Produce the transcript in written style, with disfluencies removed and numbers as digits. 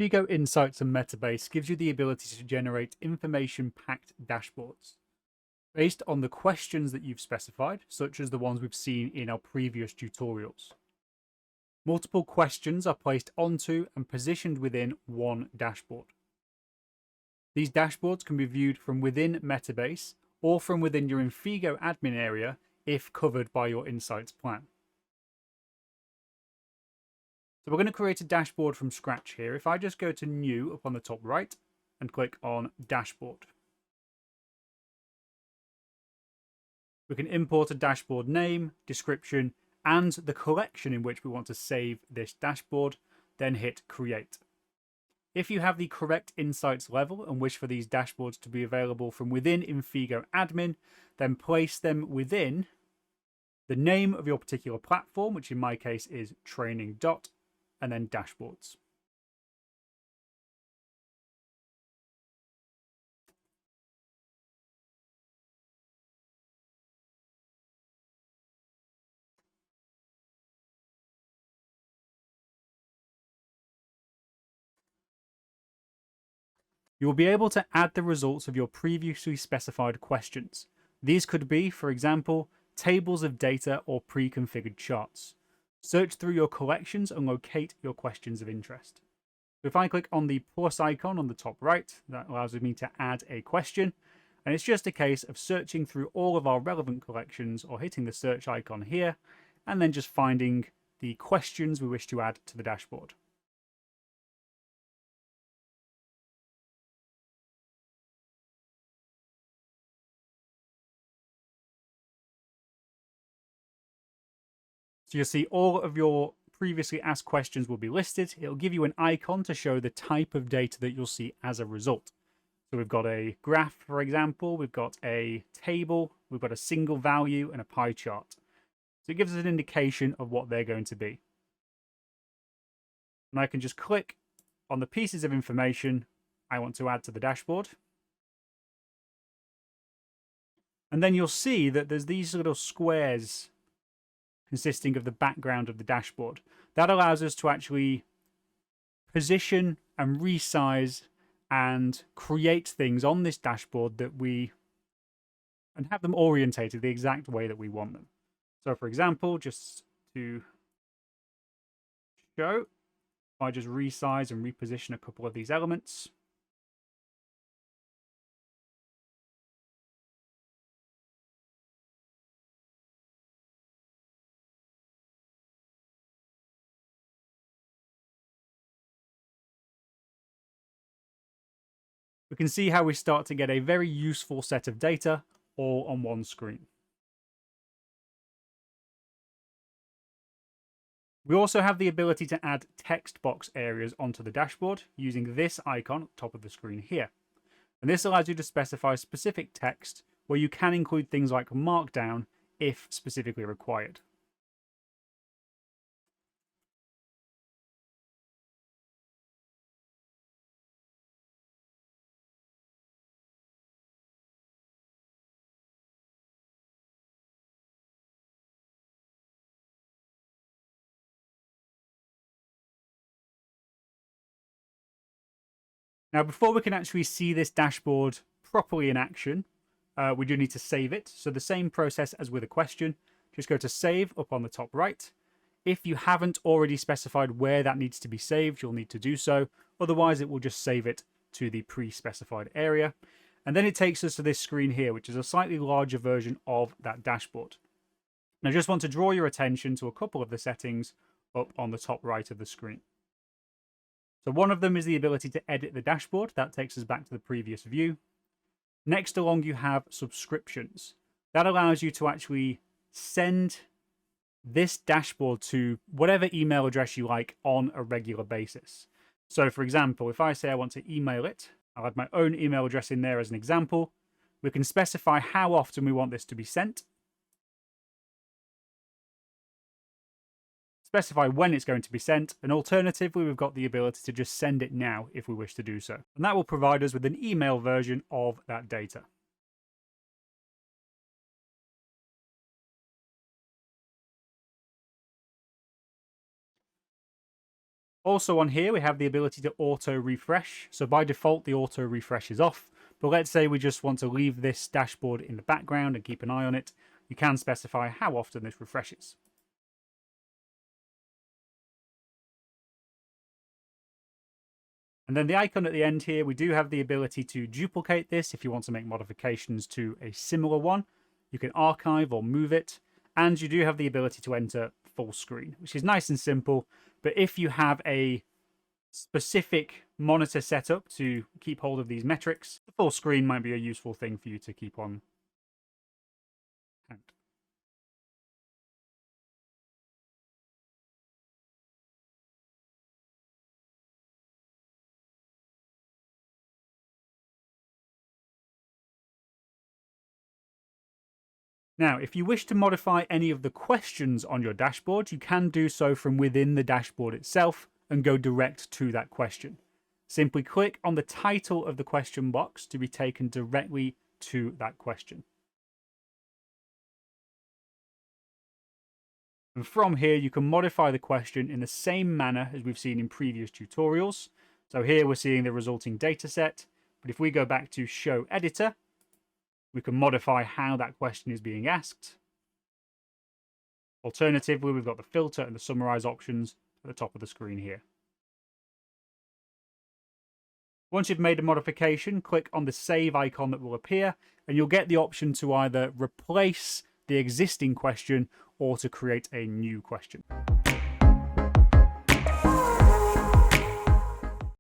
Figo Insights and Metabase gives you the ability to generate information-packed dashboards based on the questions that you've specified, such as the ones we've seen in our previous tutorials. Multiple questions are placed onto and positioned within one dashboard. These dashboards can be viewed from within Metabase or from within your Infigo admin area if covered by your Insights plan. So we're going to create a dashboard from scratch here. If I just go to New up on the top right and click on Dashboard, we can import a dashboard name, description, and the collection in which we want to save this dashboard, then hit Create. If you have the correct Insights level and wish for these dashboards to be available from within Infigo admin, then place them within the name of your particular platform, which in my case is Training Dot, and then Dashboards. You will be able to add the results of your previously specified questions. These could be, for example, tables of data or pre-configured charts. Search through your collections and locate your questions of interest. If I click on the plus icon on the top right, that allows me to add a question. And it's just a case of searching through all of our relevant collections or hitting the search icon here, and then just finding the questions we wish to add to the dashboard. So you'll see all of your previously asked questions will be listed. It'll give you an icon to show the type of data that you'll see as a result. So we've got a graph, for example, we've got a table, we've got a single value and a pie chart. So it gives us an indication of what they're going to be. And I can just click on the pieces of information I want to add to the dashboard. And then you'll see that there's these little squares consisting of the background of the dashboard. That allows us to actually position and resize and create things on this dashboard and have them orientated the exact way that we want them. So for example, just to show, if I just resize and reposition a couple of these elements, we can see how we start to get a very useful set of data all on one screen. We also have the ability to add text box areas onto the dashboard using this icon at the top of the screen here. And this allows you to specify specific text where you can include things like Markdown if specifically required. Now, before we can actually see this dashboard properly in action, we do need to save it. So the same process as with a question, just go to Save up on the top right. If you haven't already specified where that needs to be saved, you'll need to do so. Otherwise, it will just save it to the pre-specified area. And then it takes us to this screen here, which is a slightly larger version of that dashboard. And I just want to draw your attention to a couple of the settings up on the top right of the screen. So one of them is the ability to edit the dashboard. That takes us back to the previous view. Next along, you have subscriptions. That allows you to actually send this dashboard to whatever email address you like on a regular basis. So for example, if I say I want to email it, I'll add my own email address in there as an example. We can specify how often we want this to be sent. Specify when it's going to be sent, and alternatively, we've got the ability to just send it now if we wish to do so. And that will provide us with an email version of that data. Also on here, we have the ability to auto refresh. So by default, the auto refresh is off. But let's say we just want to leave this dashboard in the background and keep an eye on it. You can specify how often this refreshes. And then the icon at the end here, we do have the ability to duplicate this if you want to make modifications to a similar one. You can archive or move it. And you do have the ability to enter full screen, which is nice and simple. But if you have a specific monitor setup to keep hold of these metrics, the full screen might be a useful thing for you to keep on hand. Now, if you wish to modify any of the questions on your dashboard, you can do so from within the dashboard itself and go direct to that question. Simply click on the title of the question box to be taken directly to that question. And from here, you can modify the question in the same manner as we've seen in previous tutorials. So here we're seeing the resulting data set. But if we go back to Show Editor, we can modify how that question is being asked. Alternatively, we've got the filter and the summarize options at the top of the screen here. Once you've made a modification, click on the save icon that will appear, and you'll get the option to either replace the existing question or to create a new question.